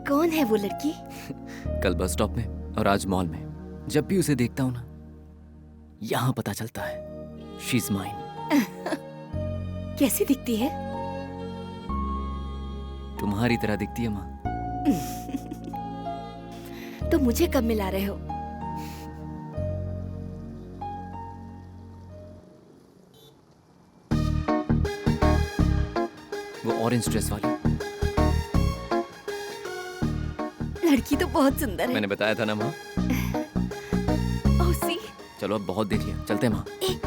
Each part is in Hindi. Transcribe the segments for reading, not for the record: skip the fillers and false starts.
कौन है वो लड़की? कल बस स्टॉप में और आज मॉल में, जब भी उसे देखता हूँ ना, यहाँ पता चलता है शी इज माइन। कैसी दिखती है? तुम्हारी तरह दिखती है माँ। तो मुझे कब मिला रहे हो? वो ऑरेंज ड्रेस वाली लड़की तो बहुत सुंदर है। मैंने बताया था ना माँ। ओह सी। चलो अब बहुत देख लिया, चलते हैं माँ।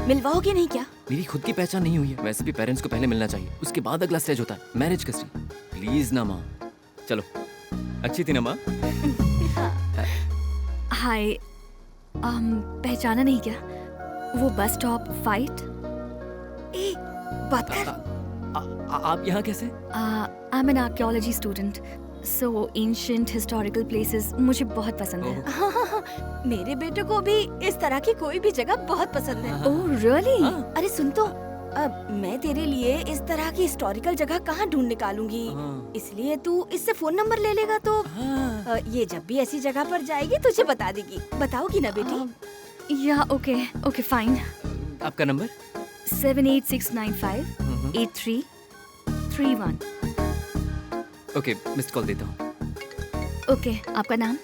मिलवाओगे नहीं क्या? मेरी खुद की पहचान नहीं हुई है। वैसे भी पेरेंट्स को पहले मिलना चाहिए, उसके बाद अगला स्टेज होता है मैरिज का स्टेज। प्लीज ना माँ। चलो, अच्छी थी ना माँ? हाय, पहचाना नहीं क्या? वो बस स्टॉप फाइट। ए, बात कर। आप यहाँ कैसे? I am an archaeology student, so ancient historical places मुझे बहुत पसंद है। हाँ, मेरे बेटे को भी इस तरह की कोई भी जगह बहुत पसंद है। Oh really? अरे सुन तो, मैं तेरे लिए इस तरह की हिस्टोरिकल जगह कहाँ ढूंढ निकालूंगी, इसलिए तू इससे फोन नंबर ले लेगा तो ये जब भी ऐसी जगह पर जाएगी तुझे बता देगी। बताओगी ना बेटी? या ओके ओके फाइन। आपका नंबर? 7869583331। ओके, मिस्ड कॉल देता हूँ। ओके, आपका नाम?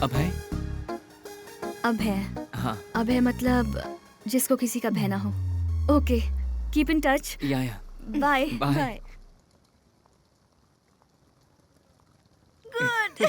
अभय। अभय? हाँ। अभय मतलब जिसको किसी का भय ना हो। Okay, keep in touch. या बाय बाय। बाय। गुड।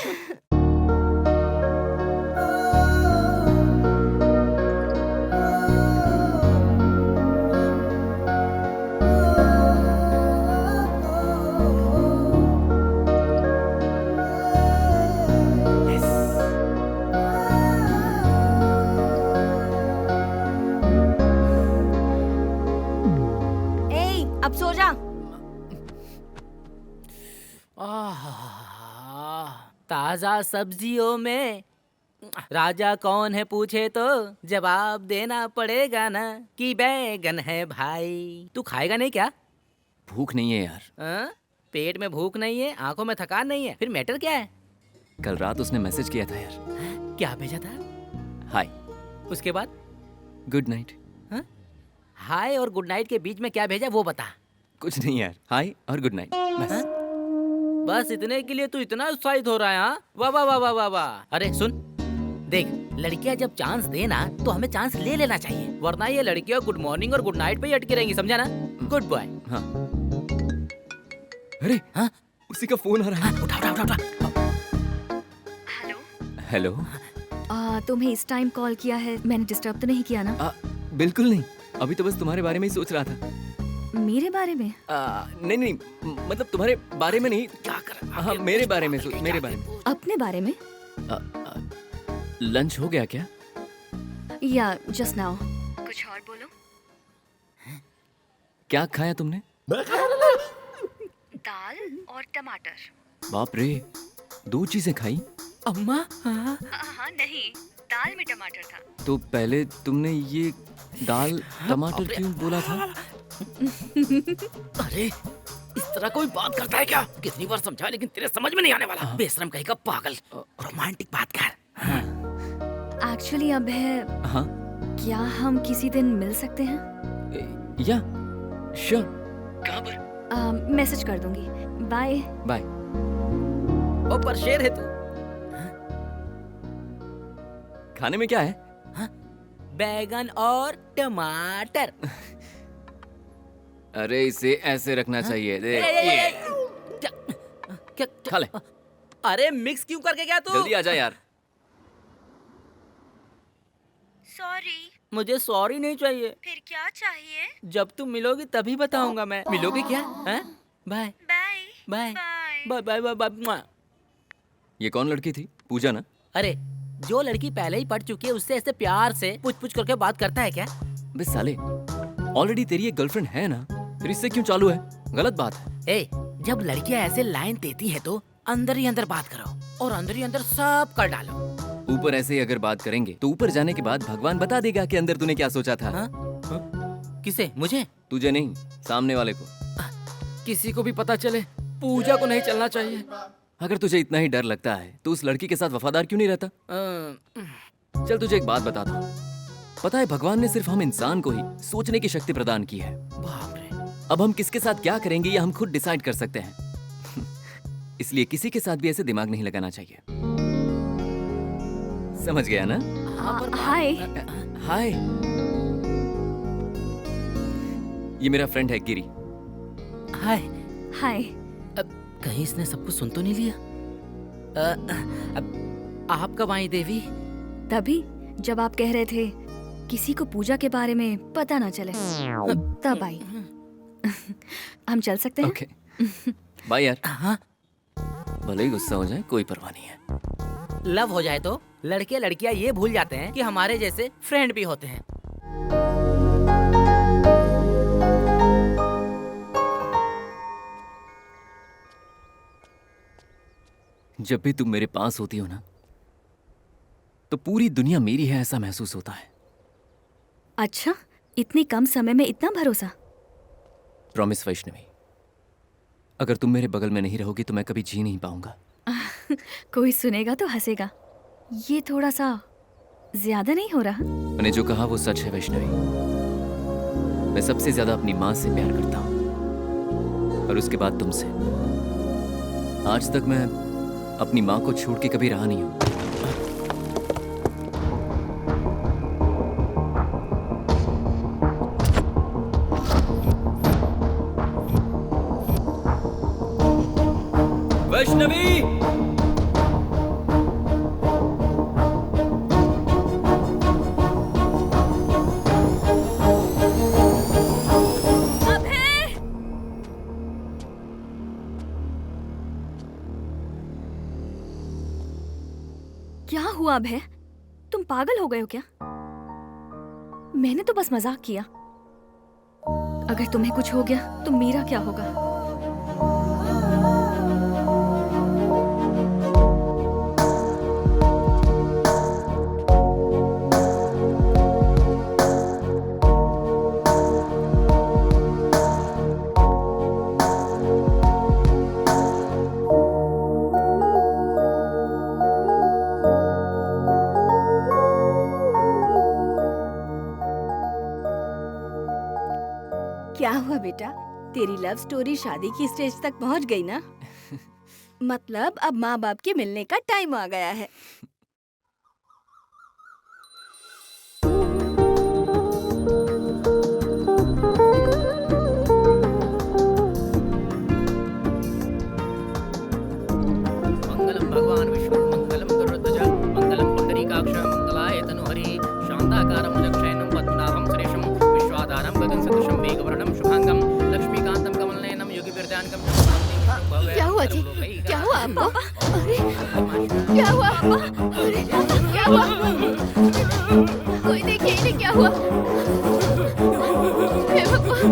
अब सो जा। ताजा सब्जियों में राजा कौन है पूछे तो जवाब देना पड़ेगा ना कि बैगन है भाई। तू खाएगा नहीं क्या? भूख नहीं है यार। पेट में भूख नहीं है, आंखों में थकान नहीं है, फिर मैटर क्या है? कल रात उसने मैसेज किया था यार। क्या भेजा था? हाय। उसके बाद? Good night. हाय और गुड नाइट के बीच में क्या भेजा वो बता। कुछ नहीं यार, हाय और गुड नाइट बस। बस इतने के लिए तू इतना उत्साहित हो रहा है? हाँ, वाह वाह वाह वाह वाह वाह। अरे सुन, देख, लड़कियां जब चांस देना तो हमें चांस ले लेना चाहिए, वरना ये लड़कियां गुड मॉर्निंग और गुड नाइट पे ही अटकी रहेंगी, समझा ना? Good boy. हाँ। अरे हाँ, उसी का फोन आ रहा है। उठा उठा उठा उठा। हेलो। हेलो। तुम्हें इस टाइम कॉल किया है, मैंने डिस्टर्ब तो नहीं किया ना? बिल्कुल नहीं, अभी तो बस तुम्हारे बारे में ही सोच रहा था। मेरे बारे में? नहीं नहीं, मतलब तुम्हारे बारे में नहीं। क्या कर? हाँ, मेरे बारे में, मेरे बारे में। अपने बारे में? लंच हो गया क्या? या जस्ट नाउ। कुछ और बोलो। क्या खाया तुमने? दाल और टमाटर। बाप रे, 2 चीजें खाई? अम्मा? हाँ नहीं, दाल में टमाटर था। तो पहले तुमने ये दाल टमाटर क्यों बोला था? अरे इस तरह कोई बात करता है क्या? कितनी बार समझा लेकिन तेरे समझ में नहीं आने वाला। बेशरम कहीं का पागल। रोमांटिक बात कर। एक्चुअली अब है। हाँ? क्या हम किसी दिन मिल सकते हैं? या श्योर। कहाँ पर? मैसेज कर दूंगी। Bye bye. ओ पर शेर है तू। खाने में क्या है? बैगन और टमाटर। अरे इसे ऐसे रखना चाहिए। देख क्या खा ले। अरे मिक्स क्यों करके क्या तू? जल्दी आ जा यार। सॉरी। मुझे सॉरी नहीं चाहिए। फिर क्या चाहिए? जब तुम मिलोगी तभी बताऊंगा मैं। मिलोगी क्या? Bye bye bye bye bye bye bye. ये कौन लड़की थी? पूजा ना? अरे जो लड़की पहले ही पढ़ चुकी है उससे ऐसे प्यार से पूछ पूछ करके बात करता है क्या? बे साले, ऑलरेडी तेरी एक गर्लफ्रेंड है ना, फिर इससे क्यों चालू है? गलत बात है। ए, जब लड़कियां ऐसे लाइन देती है तो अंदर ही अंदर बात करो और अंदर ही अंदर सब कर डालो। ऊपर ऐसे ही अगर बात करेंगे तो ऊपर जाने के बाद भगवान बता देगा कि अंदर तूने क्या सोचा था। हाँ? किसे? मुझे? तुझे नहीं, सामने वाले को। किसी को भी पता चले, पूजा को नहीं चलना चाहिए। अगर तुझे इतना ही डर लगता है तो उस लड़की के साथ वफादार क्यों नहीं रहता? चल तुझे एक बात बताता हूँ। पता है भगवान ने सिर्फ हम इंसान को ही सोचने की शक्ति प्रदान की है। बाप रे। अब हम किसके साथ क्या करेंगे ये हम खुद डिसाइड कर सकते हैं। इसलिए किसी के साथ भी ऐसे दिमाग नहीं लगाना चाहिए। समझ गया ना? हाय। हाय। ये मेरा फ्रेंड है गिरी। हाय। हाय। कहीं इसने सब कुछ सुन तो नहीं लिया? आप कब आई देवी? तभी जब आप कह रहे थे किसी को पूजा के बारे में पता ना चले, तब आई। हम चल सकते हैं? ओके बाय यार। हाँ। भले ही गुस्सा हो जाए कोई परवाह नहीं है। लव हो जाए तो लड़के लड़कियां ये भूल जाते हैं कि हमारे जैसे फ्रेंड भी होते हैं। जब भी तुम मेरे पास होती हो ना तो पूरी दुनिया मेरी है ऐसा महसूस होता है। अच्छा, इतनी कम समय में इतना भरोसा? प्रॉमिस वैष्णवी, अगर तुम मेरे बगल में नहीं रहोगी तो मैं कभी जी नहीं पाऊंगा। कोई सुनेगा तो हंसेगा। ये थोड़ा सा ज्यादा नहीं हो रहा? मैंने जो कहा वो सच है वैष्णवी। मैं सबसे ज्यादा अपनी माँ से प्यार करता हूँ और उसके बाद तुमसे। आज तक मैं अपनी माँ को छोड़ के कभी रहा नहीं हूँ। वैष्णवी! क्या हुआ अभय? तुम पागल हो गए हो क्या? मैंने तो बस मजाक किया। अगर तुम्हें कुछ हो गया तो मेरा क्या होगा? क्या हुआ बेटा, तेरी लव स्टोरी शादी की स्टेज तक पहुंच गई ना? मतलब अब माँ बाप के मिलने का टाइम आ गया है। मंगलम भगवान विष्णु मंगलम गरुड़ध्वज मंगलम पुंडरीकाक्ष मंगलाय तनुहरि शांताकारं भुजगशयनं पद्मनाभं सुरेशं विश्वाधारं गगनसदृशं मेघवर्णं शुभांगं लक्ष्मीकांतं कमलनयनं योगिभिर्ध्यानगं क्या हुआ जी? क्या हुआ आपको? अरे क्या हुआ? अरे क्या हुआ? कोई देखे इन्हें क्या हुआ? हे भगवान!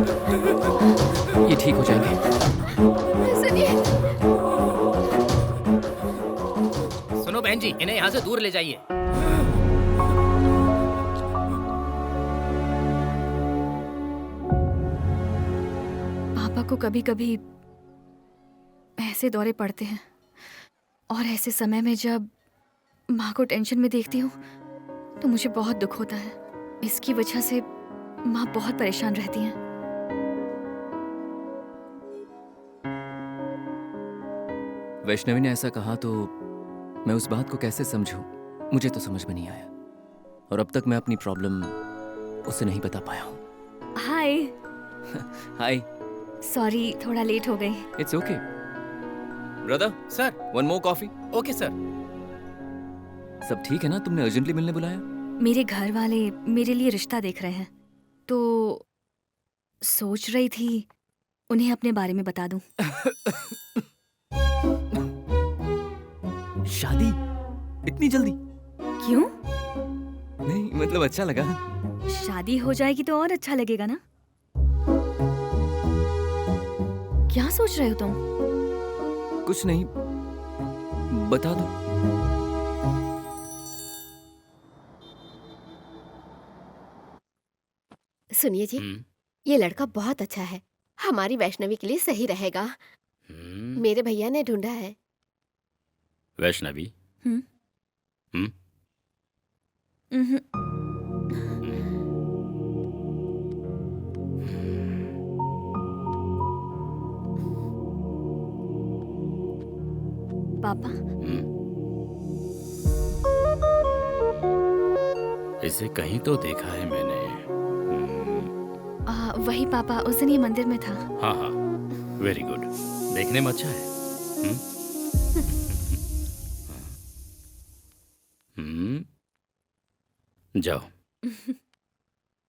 ये ठीक हो जाएंगे। सुनिए, सुनो बहन जी, इन्हें यहाँ से दूर ले जाइए। पापा को कभी कभी ऐसे दौरे पड़ते हैं और ऐसे समय में जब माँ को टेंशन में देखती हूँ तो मुझे बहुत दुख होता है। इसकी वजह से माँ बहुत परेशान रहती हैं। वैष्णवी ने ऐसा कहा तो मैं उस बात को कैसे समझूं? मुझे तो समझ में नहीं आया और अब तक मैं अपनी प्रॉब्लम उसे नहीं बता पाया हूँ। हाय। हाय। सॉरी, थोड़ा लेट हो गई। It's okay. Brother sir. One more coffee. Okay sir. सब ठीक है ना? तुमने अर्जेंटली मिलने बुलाया? मेरे घर वाले मेरे लिए रिश्ता देख रहे हैं तो सोच रही थी उन्हें अपने बारे में बता दूं। शादी? इतनी जल्दी? क्यों? नहीं मतलब अच्छा लगा। शादी हो जाएगी तो और अच्छा लगेगा ना? क्या सोच रहे हो तुम? कुछ नहीं, बता दो। सुनिए जी, ये लड़का बहुत अच्छा है, हमारी वैष्णवी के लिए सही रहेगा। मेरे भैया ने ढूंढा है। वैष्णवी। हम्म हम्म? उम्हूं। पापा, इसे कहीं तो देखा है मैंने। वही पापा, उस दिन ये मंदिर में था। हाँ हाँ, वेरी गुड। देखने में अच्छा है। हम्म? जाओ,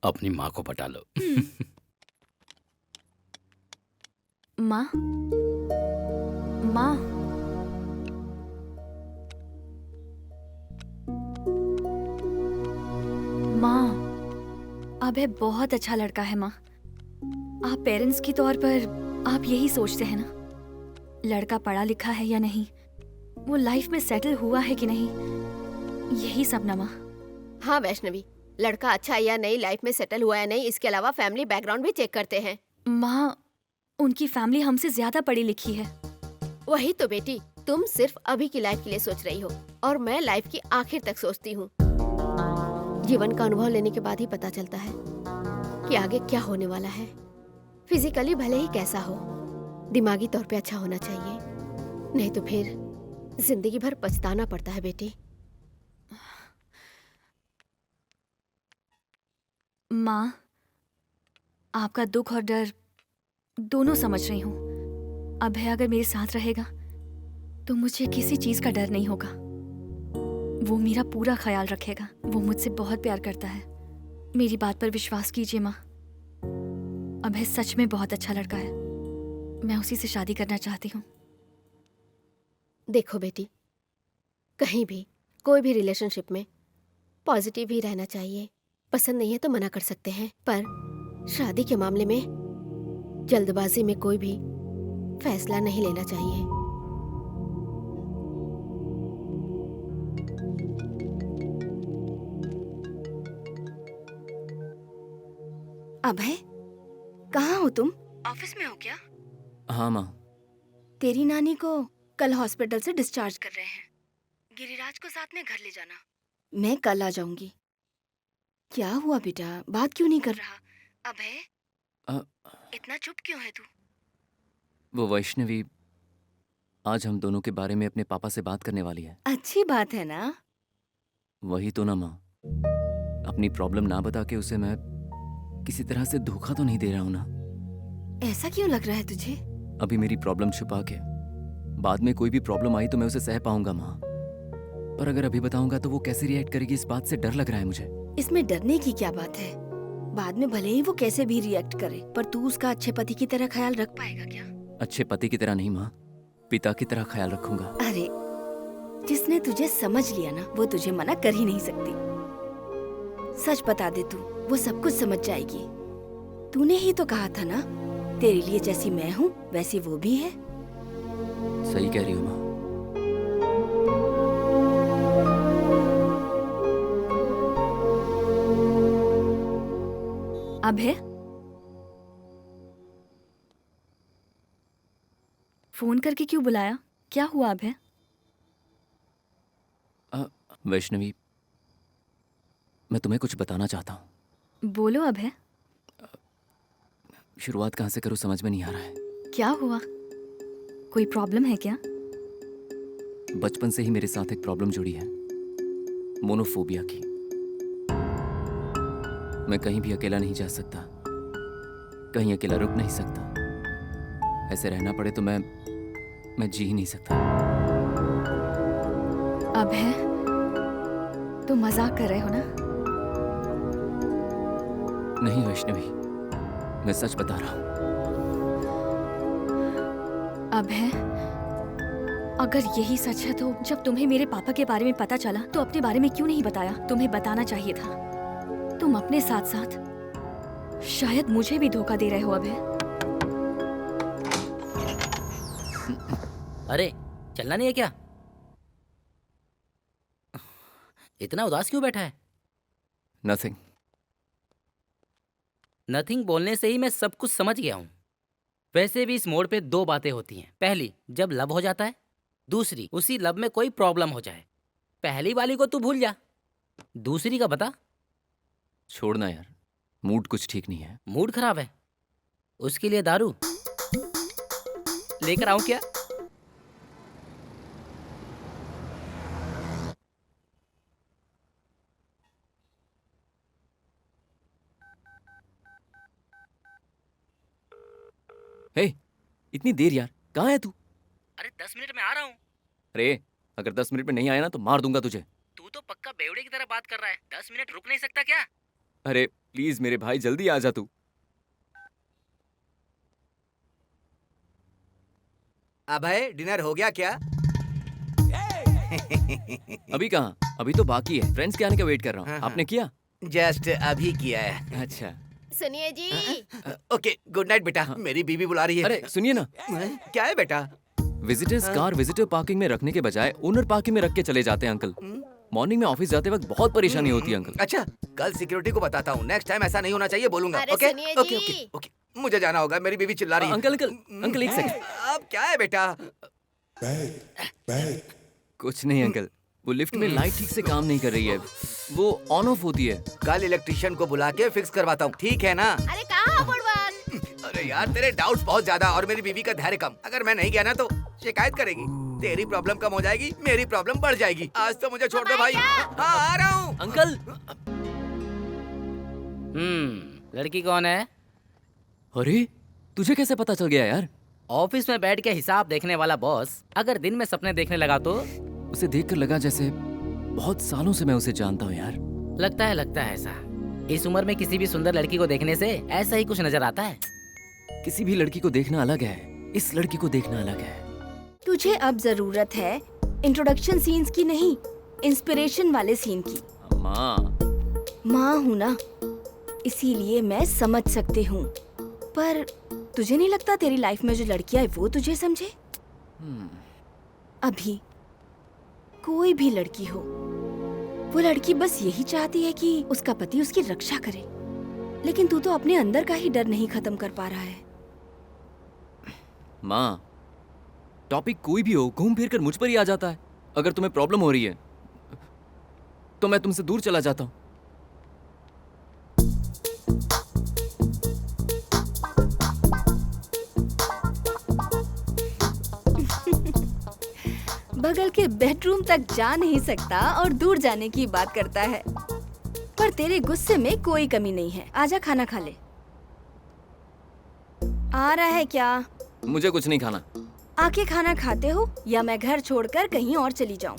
अपनी माँ को पटा लो। माँ, माँ, माँ, अभय बहुत अच्छा लड़का है माँ। आप पेरेंट्स के तौर पर आप यही सोचते हैं ना, लड़का पढ़ा लिखा है या नहीं, वो लाइफ में सेटल हुआ है कि नहीं, यही सब ना माँ। हाँ वैष्णवी, लड़का अच्छा है या नहीं, लाइफ में सेटल हुआ है नहीं, इसके अलावा फैमिली बैकग्राउंड भी चेक करते हैं। माँ, उनकी फैमिली हमसे ज्यादा पढ़ी लिखी है। वही तो बेटी, तुम सिर्फ अभी की लाइफ के लिए सोच रही हो और मैं लाइफ की आखिर तक सोचती हूँ। जीवन का अनुभव लेने के बाद ही पता चलता है कि आगे क्या होने वाला है। फिजिकली भले ही कैसा हो, दिमागी तौर पे अच्छा होना चाहिए, नहीं तो फिर जिंदगी भर पछताना पड़ता है बेटी। माँ, आपका दुख और डर दोनों समझ रही हूँ। अभय अगर मेरे साथ रहेगा तो मुझे किसी चीज का डर नहीं होगा। वो मेरा पूरा ख्याल रखेगा। वो मुझसे बहुत प्यार करता है। मेरी बात पर विश्वास कीजिए माँ, अभय सच में बहुत अच्छा लड़का है। मैं उसी से शादी करना चाहती हूँ। देखो बेटी, कहीं भी कोई भी रिलेशनशिप में पॉजिटिव ही रहना चाहिए। पसंद नहीं है तो मना कर सकते हैं, पर शादी के मामले में जल्दबाजी में कोई भी फैसला नहीं लेना चाहिए। अभय, कहाँ हो तुम? ऑफिस में हो क्या? हाँ माँ। तेरी नानी को कल हॉस्पिटल से डिस्चार्ज कर रहे हैं। गिरिराज को साथ में घर ले जाना। मैं कल आ जाऊंगी। क्या हुआ बेटा, बात क्यों नहीं कर रहा? अभय, इतना चुप क्यों है तू? वो वैष्णवी आज हम दोनों के बारे में अपने पापा से बात करने वाली है। अच्छी बात है ना। वही तो ना माँ, अपनी प्रॉब्लम ना बता के उसे मैं किसी तरह से धोखा तो नहीं दे रहा हूँ ना। ऐसा क्यों लग रहा है तुझे? अभी मेरी प्रॉब्लम छुपा के बाद में कोई भी प्रॉब्लम आई तो मैं उसे सह पाऊंगा माँ, पर अगर अभी बताऊंगा तो वो कैसे रिएक्ट करेगी, इस बात से डर लग रहा है मुझे। इसमें डरने की क्या बात है? बाद में भले ही वो कैसे भी रिएक्ट करे, पर तू उसका अच्छे पति की तरह ख्याल रख पाएगा क्या? अच्छे पति की तरह नहीं माँ, पिता की तरह ख्याल रखूंगा। अरे, जिसने तुझे समझ लिया ना, वो तुझे मना कर ही नहीं सकती। सच बता दे तू, वो सब कुछ समझ जाएगी। तूने ही तो कहा था ना, तेरे लिए जैसी मैं हूँ वैसी वो भी है। सही कह रही हो माँ। अभय, फोन करके क्यों बुलाया? क्या हुआ अभय? वैष्णवी, मैं तुम्हें कुछ बताना चाहता हूँ। बोलो अभय। शुरुआत कहाँ से करूँ समझ में नहीं आ रहा है। क्या हुआ? कोई प्रॉब्लम है क्या? बचपन से ही मेरे साथ एक प्रॉब्लम जुड़ी है, मोनोफोबिया की। मैं कहीं भी अकेला नहीं जा सकता, कहीं अकेला रुक नहीं सकता। ऐसे रहना पड़े तो मैं जी ही नहीं सकता। अभय, तुम मजाक कर रहे हो ना? नहीं वैष्णवी, मैं सच बता रहा हूँ। अभय, अगर यही सच है तो जब तुम्हें मेरे पापा के बारे में पता चला तो अपने बारे में क्यों नहीं बताया? तुम्हें बताना चाहिए था। तुम अपने साथ साथ शायद मुझे भी धोखा दे रहे हो अभय। अरे चलना नहीं है क्या? इतना उदास क्यों बैठा है? नथिंग। नथिंग बोलने से ही मैं सब कुछ समझ गया हूँ। वैसे भी इस मोड़ पे दो बातें होती हैं। पहली, जब लव हो जाता है, दूसरी, उसी लब में कोई प्रॉब्लम हो जाए। पहली वाली को तू भूल जा, दूसरी का बता। छोड़ना यार, मूड कुछ ठीक नहीं है। मूड खराब है, उसके लिए दारू लेकर आऊं क्या? हे, इतनी देर यार, कहाँ है तू? अरे 10 मिनट में आ रहा हूँ। अरे अगर 10 मिनट में नहीं आया ना तो मार दूंगा तुझे। तू तो पक्का बेवड़े की तरह बात कर रहा है। 10 मिनट रुक नहीं सकता क्या? अरे प्लीज मेरे भाई जल्दी आ जा तू। अभय, डिनर हो गया क्या? अभी कहाँ, अभी तो बाकी है। फ्रेंड्स के आने का वेट कर रहा हाँ, हूँ। हाँ। आपने किया? जस्ट अभी किया है। अच्छा। सुनिए जी, ओके, गुड नाइट बेटा। मेरी बीवी बुला रही है। अरे सुनिए ना, क्या है बेटा? विजिटर्स कार विजिटर पार्किंग में रखने के बजाय ओनर पार्किंग में रख के चले जाते हैं अंकल। मॉर्निंग में ऑफिस जाते वक्त बहुत परेशानी होती है अंकल। अच्छा, कल सिक्योरिटी को बताता हूँ। नेक्स्ट टाइम ऐसा नहीं होना चाहिए, बोलूंगा। अरे ओके सुनिए ओके जी। ओके ओके, मुझे जाना होगा, मेरी बीवी चिल्ला रही है। अंकल अंकल अंकल एक सेकंड। अब क्या है बेटा? कुछ नहीं अंकल, वो लिफ्ट में लाइट ठीक से काम नहीं कर रही है, वो ऑन ऑफ होती है। कल इलेक्ट्रिशियन को बुला के फिक्स करवाता हूँ, ठीक है ना? अरे कहाँ बुढ़वन? अरे यार, तेरे डाउट्स बहुत ज्यादा और मेरी बीवी का धैर्य कम। अगर मैं नहीं गया ना तो शिकायत करेगी। तेरी प्रॉब्लम कम हो जाएगी, मेरी प्रॉब्लम बढ़ जाएगी। आज तो मुझे छोड़ दो भाई। हाँ, आ रहा हूँ। अंकल। लड़की कौन है? अरे तुझे कैसे पता चल गया यार? ऑफिस में बैठ के हिसाब देखने वाला बॉस अगर दिन में सपने देखने लगा तो? उसे देखकर लगा जैसे बहुत सालों से मैं उसे जानता हूँ यार। लगता है ऐसा। इस उम्र में किसी भी सुंदर लड़की को देखने से ऐसा ही कुछ नजर आता है। किसी भी लड़की को देखना अलग है, इस लड़की को देखना अलग है। तुझे अब जरूरत है इंट्रोडक्शन सीन्स की नहीं, इंस्पिरेशन वाले सीन की। माँ। माँ हूँ ना, इसीलिए मैं समझ सकती हूँ। पर तुझे नहीं लगता तेरी लाइफ में जो लड़कियां है वो तुझे समझे? अभी कोई भी लड़की हो, वो लड़की बस यही चाहती है कि उसका पति उसकी रक्षा करे, लेकिन तू तो अपने अंदर का ही डर नहीं खत्म कर पा रहा है। माँ, टॉपिक कोई भी हो घूम फिर कर मुझ पर ही आ जाता है। अगर तुम्हें प्रॉब्लम हो रही है तो मैं तुमसे दूर चला जाता हूँ। बगल के बेडरूम तक जा नहीं सकता और दूर जाने की बात करता है, पर तेरे गुस्से में कोई कमी नहीं है। आजा खाना खा ले। आ रहा है क्या? मुझे कुछ नहीं खाना। आके खाना खाते हो या मैं घर छोड़कर कहीं और चली जाऊं?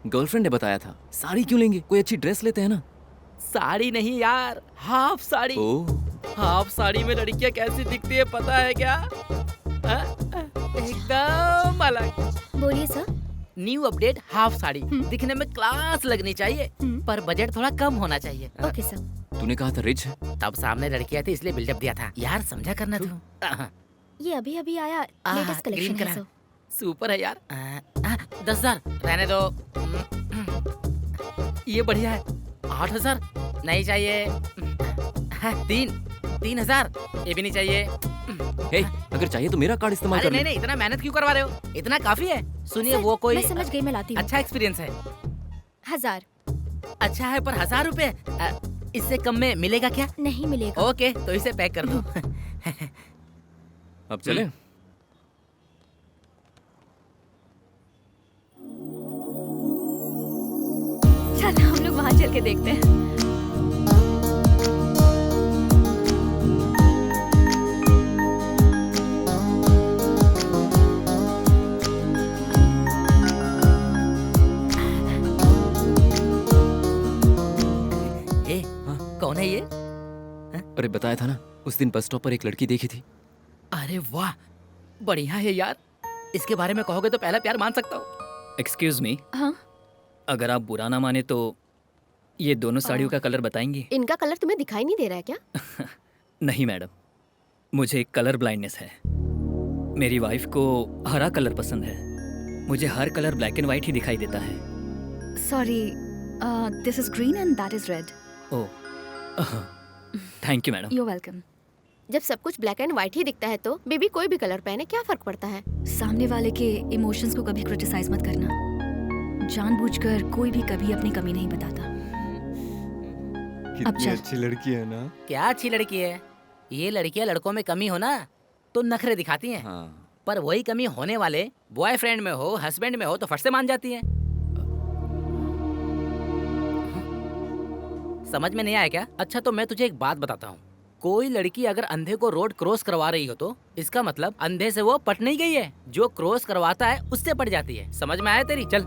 गर्लफ्रेंड ने बताया था। साड़ी क्यों लेंगे, कोई अच्छी ड्रेस लेते हैं ना। साड़ी नहीं यार, हाफ साड़ी। ओह, हाफ साड़ी में लड़कियां कैसी दिखती है पता है क्या? एकदम अलग। बोलिए sir. New update half sari दिखने में क्लास लगनी चाहिए, पर बजट थोड़ा कम होना चाहिए। Okay sir. तूने कहा था रिच है। तब सामने लड़कियां थी इसलिए बिल्डअप दिया था यार, समझा करना तू। ये अभी अभी आया लेटेस्ट ग्रीन कलेक्शन है कलर सर। सुपर है यार। 10,000 रहने दो। ये बढ़िया है। 8,000 नहीं चाहिए। 3,000 ये भी नहीं चाहिए। हे, अगर चाहिए तो मेरा कार्ड इस्तेमाल अरे कर ले। नहीं, इतना मेहनत क्यों करवा रहे हो? इतना काफी है। सुनिए वो कोई मैं समझ गई, मैं लाती हूँ। अच्छा एक्सपीरियंस है। 1000 अच्छा है पर 1,000 रुपए इससे कम में मिलेगा क्या? नहीं मिलेगा। ओके तो इसे पैक कर दो। अब चले। चल हम लोग वहाँ चल के देखते हैं। कौन है ये? अरे बताया था ना, उस दिन बस स्टॉप पर एक लड़की देखी थी। अरे वाह, बढ़िया है यार। इसके बारे में कहोगे तो पहला प्यार मान सकता हूँ। एक्सक्यूज मी, हाँ अगर आप बुरा ना माने तो ये दोनों साड़ियों का कलर बताएंगी? इनका कलर तुम्हें दिखाई नहीं दे रहा है क्या? नहीं मैडम, मुझे एक कलर ब्लाइंडनेस है। मेरी वाइफ को हरा कलर पसंद है, मुझे हर कलर ब्लैक एंड व्हाइट ही दिखाई देता है। Sorry, this is green and that is red. Oh, thank you madam. You welcome. जब सब कुछ ब्लैक एंड व्हाइट ही दिखता है तो बेबी कोई भी कलर पहने क्या फर्क पड़ता है। सामने वाले के इमोशंस को कभी क्रिटिसाइज मत करना। जानबूझकर कोई भी कभी अपनी कमी नहीं बताता। अब कितनी चल। अच्छी लड़की है ना। क्या अच्छी लड़की है ये। लड़कियां लड़कों में कमी हो ना तो नखरे दिखाती हैं, हाँ। पर वही कमी होने वाले बॉयफ्रेंड में हो, हस्बैंड में हो तो फट से मान जाती हैं। समझ में नहीं आया क्या? अच्छा तो मैं तुझे एक बात बताता हूँ। कोई लड़की अगर अंधे को रोड क्रॉस करवा रही हो तो इसका मतलब अंधे से वो पट नहीं गई है, जो क्रॉस करवाता है उससे पट जाती है। समझ में आया तेरी? चल।